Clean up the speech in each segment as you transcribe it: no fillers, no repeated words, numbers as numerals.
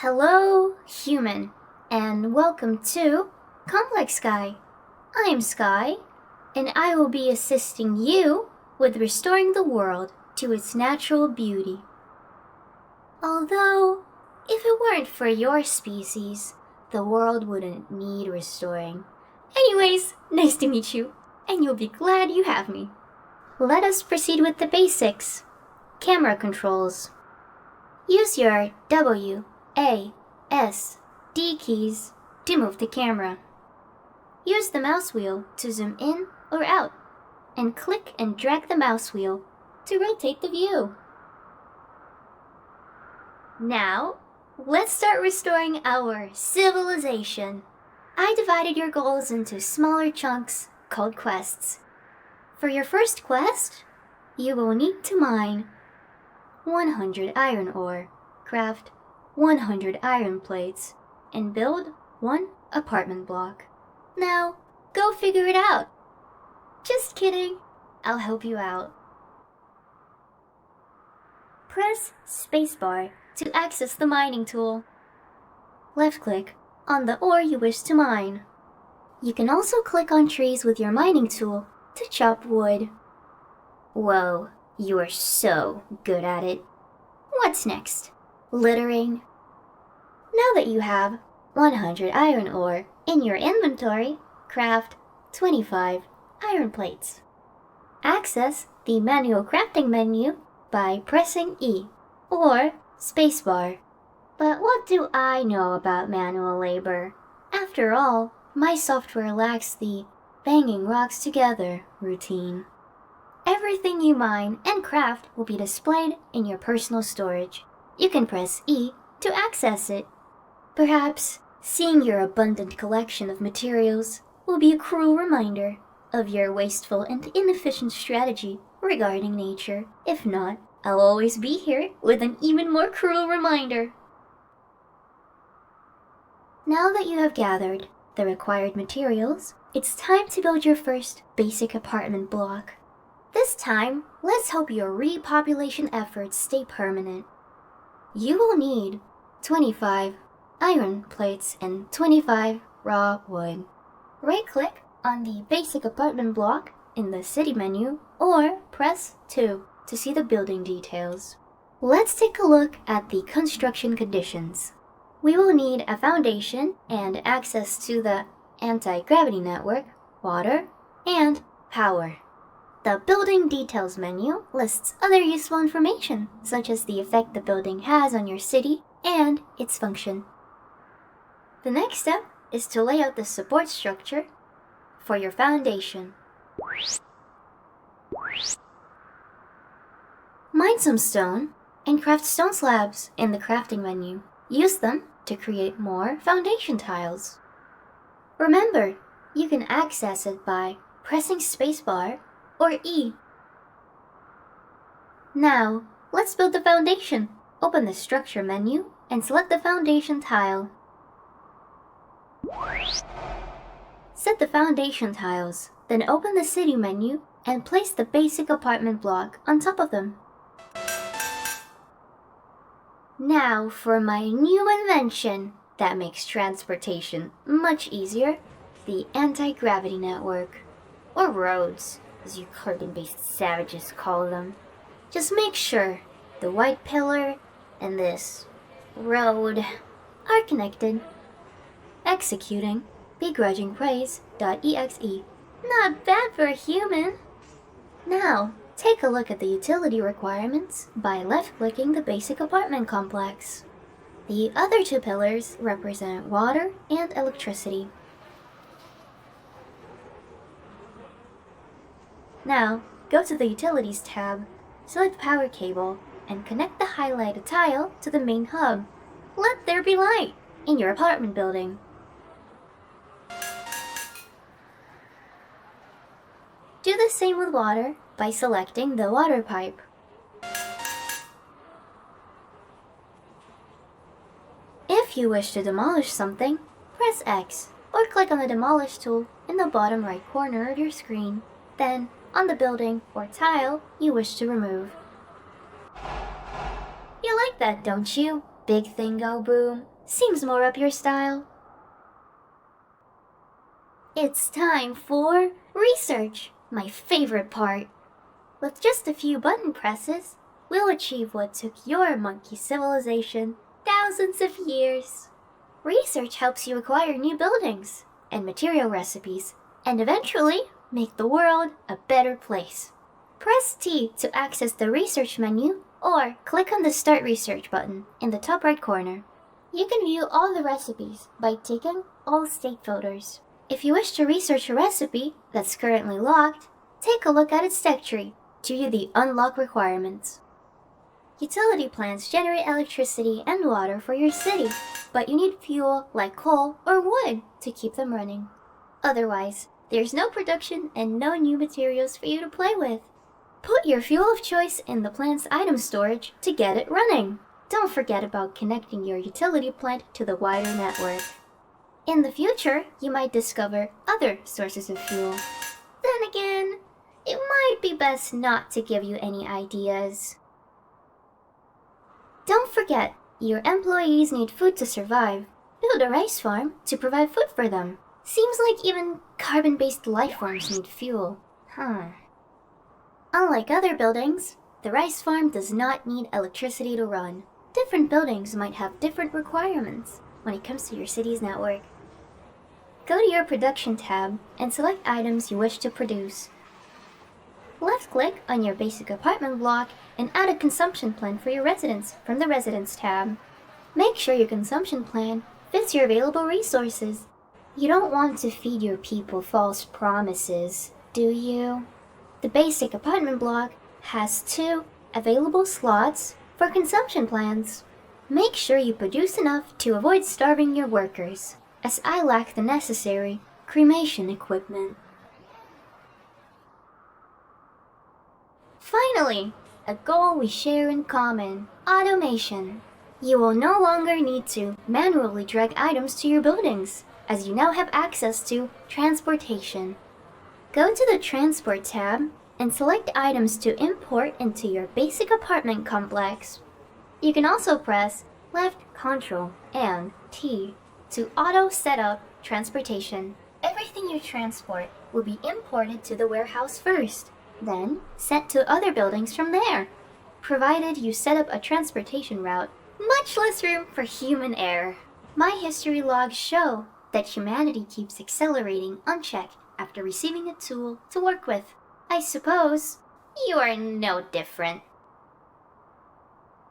Hello, human, and welcome to Complex Sky. I am Sky, and I will be assisting you with restoring the world to its natural beauty. Although, if it weren't for your species, the world wouldn't need restoring. Anyways, nice to meet you, and you'll be glad you have me. Let us proceed with the basics. Camera controls. Use your W, A, S, D keys to move the camera. Use the mouse wheel to zoom in or out, and click and drag the mouse wheel to rotate the view. Now, let's start restoring our civilization. I divided your goals into smaller chunks called quests. For your first quest, you will need to mine 100 iron ore, craft 100 iron plates, and build 1 apartment block. Now, go figure it out. Just kidding, I'll help you out. Press spacebar to access the mining tool. Left-click on the ore you wish to mine. You can also click on trees with your mining tool to chop wood. Whoa, you are so good at it. What's next? Littering. Now that you have 100 iron ore in your inventory, craft 25 iron plates. Access the manual crafting menu by pressing E or spacebar. But what do I know about manual labor? After all, my software lacks the banging rocks together routine. Everything you mine and craft will be displayed in your personal storage. You can press E to access it. Perhaps seeing your abundant collection of materials will be a cruel reminder of your wasteful and inefficient strategy regarding nature. If not, I'll always be here with an even more cruel reminder. Now that you have gathered the required materials, it's time to build your first basic apartment block. This time, let's hope your repopulation efforts stay permanent. You will need 25 iron plates and 25 raw wood. Right-click on the basic apartment block in the city menu or press 2 to see the building details. Let's take a look at the construction conditions. We will need a foundation and access to the anti-gravity network, water, and power. The Building Details menu lists other useful information, such as the effect the building has on your city and its function. The next step is to lay out the support structure for your foundation. Mine some stone and craft stone slabs in the crafting menu. Use them to create more foundation tiles. Remember, you can access it by pressing spacebar or E. Now, let's build the foundation. Open the structure menu and select the foundation tile. Set the foundation tiles, then open the city menu and place the basic apartment block on top of them. Now for my new invention that makes transportation much easier, the anti-gravity network, or roads, as you carbon-based savages call them. Just make sure the white pillar and this road are connected. Executing begrudgingpraise.exe. Not bad for a human. Now, take a look at the utility requirements by left-clicking the basic apartment complex. The other 2 pillars represent water and electricity. Now, go to the Utilities tab, select Power Cable, and connect the highlighted tile to the main hub. Let there be light in your apartment building. Do the same with water by selecting the water pipe. If you wish to demolish something, press X or click on the Demolish tool in the bottom right corner of your screen. Then, on the building or tile you wish to remove. You like that, don't you? Big thing go boom seems more up your style. It's time for research, my favorite part. With just a few button presses, we'll achieve what took your monkey civilization thousands of years. Research helps you acquire new buildings and material recipes, and eventually make the world a better place. Press T to access the research menu, or click on the Start Research button in the top right corner. You can view all the recipes by ticking all state filters. If you wish to research a recipe that's currently locked, take a look at its tech tree to view the unlock requirements. Utility plants generate electricity and water for your city, but you need fuel like coal or wood to keep them running. Otherwise, there's no production and no new materials for you to play with. Put your fuel of choice in the plant's item storage to get it running. Don't forget about connecting your utility plant to the wider network. In the future, you might discover other sources of fuel. Then again, it might be best not to give you any ideas. Don't forget, your employees need food to survive. Build a rice farm to provide food for them. Seems like even carbon-based life forms need fuel. Unlike other buildings, the rice farm does not need electricity to run. Different buildings might have different requirements when it comes to your city's network. Go to your Production tab and select items you wish to produce. Left-click on your basic apartment block and add a consumption plan for your residents from the Residents tab. Make sure your consumption plan fits your available resources. You don't want to feed your people false promises, do you? The basic apartment block has 2 available slots for consumption plans. Make sure you produce enough to avoid starving your workers, as I lack the necessary cremation equipment. Finally, a goal we share in common: automation. You will no longer need to manually drag items to your buildings, as you now have access to transportation. Go to the Transport tab and select items to import into your basic apartment complex. You can also press left Ctrl and T to auto set up transportation. Everything you transport will be imported to the warehouse first, then sent to other buildings from there, provided you set up a transportation route. Much less room for human error. My history logs show that humanity keeps accelerating unchecked after receiving a tool to work with. I suppose you are no different.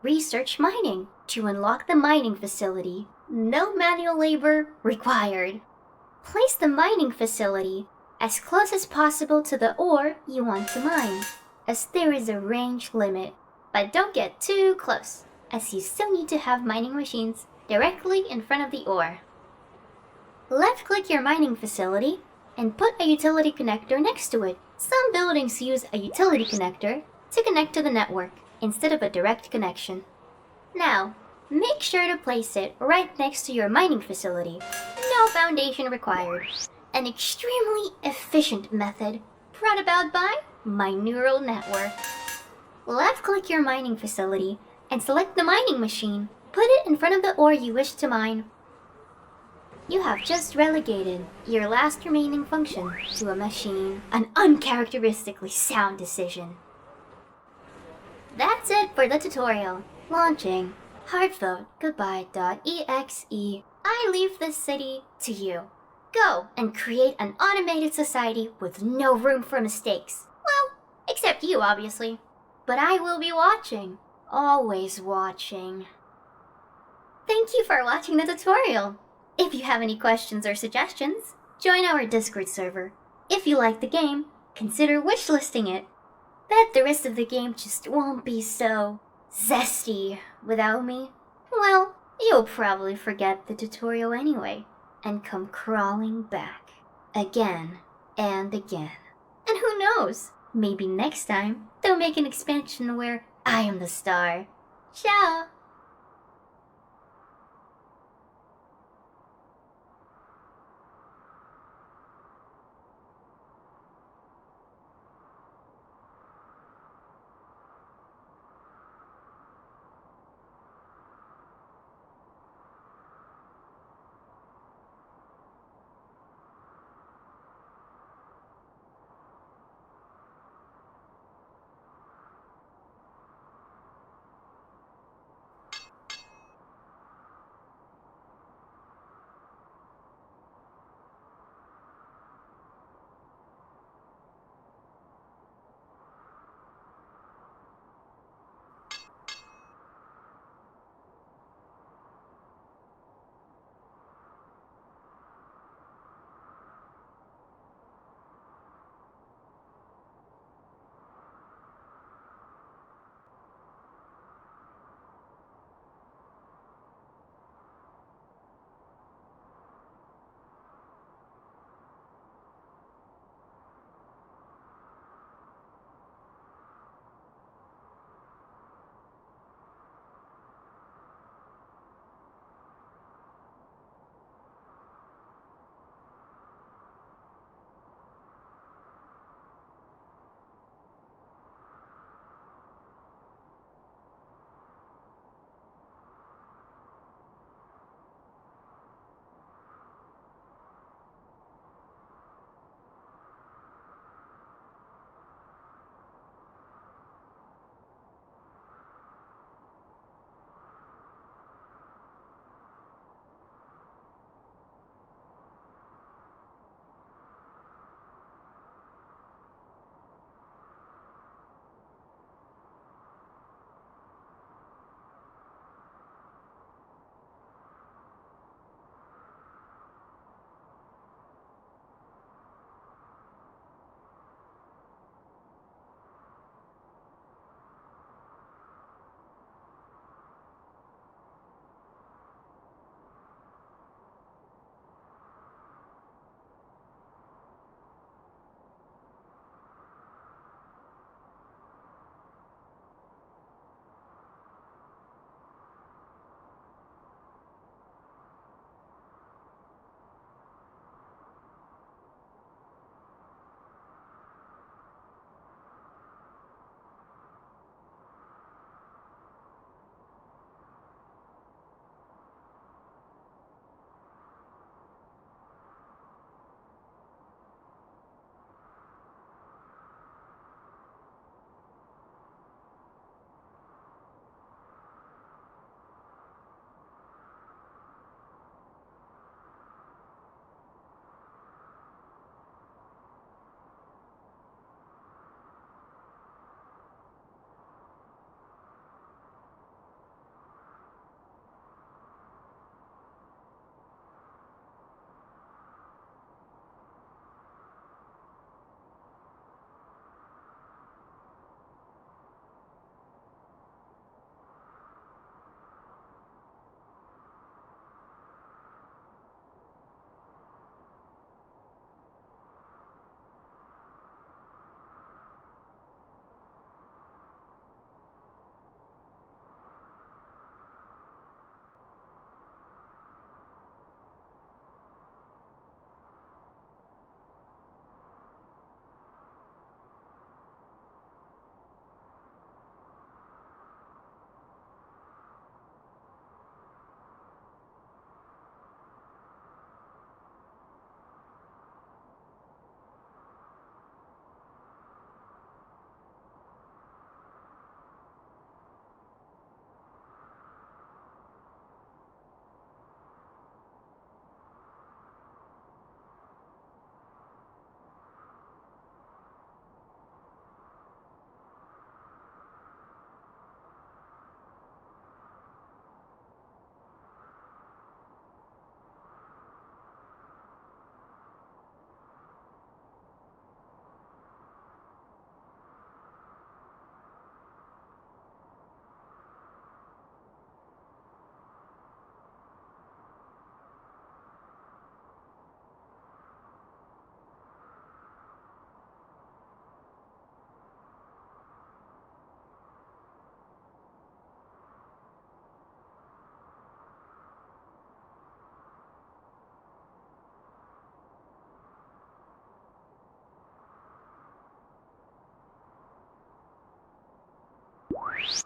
Research mining to unlock the mining facility. No manual labor required. Place the mining facility as close as possible to the ore you want to mine, as there is a range limit. But don't get too close, as you still need to have mining machines directly in front of the ore. Left-click your mining facility and put a utility connector next to it. Some buildings use a utility connector to connect to the network instead of a direct connection. Now, make sure to place it right next to your mining facility. No foundation required. An extremely efficient method brought about by my neural network. Left-click your mining facility and select the mining machine. Put it in front of the ore you wish to mine. You have just relegated your last remaining function to a machine. An uncharacteristically sound decision. That's it for the tutorial. Launching HeartVoteGoodbye.exe. I leave this city to you. Go and create an automated society with no room for mistakes. Well, except you, obviously. But I will be watching. Always watching. Thank you for watching the tutorial. If you have any questions or suggestions, join our Discord server. If you like the game, consider wishlisting it. Bet the rest of the game just won't be so zesty without me. Well, you'll probably forget the tutorial anyway, and come crawling back. Again and again. And who knows, maybe next time they'll make an expansion where I am the star. Ciao! you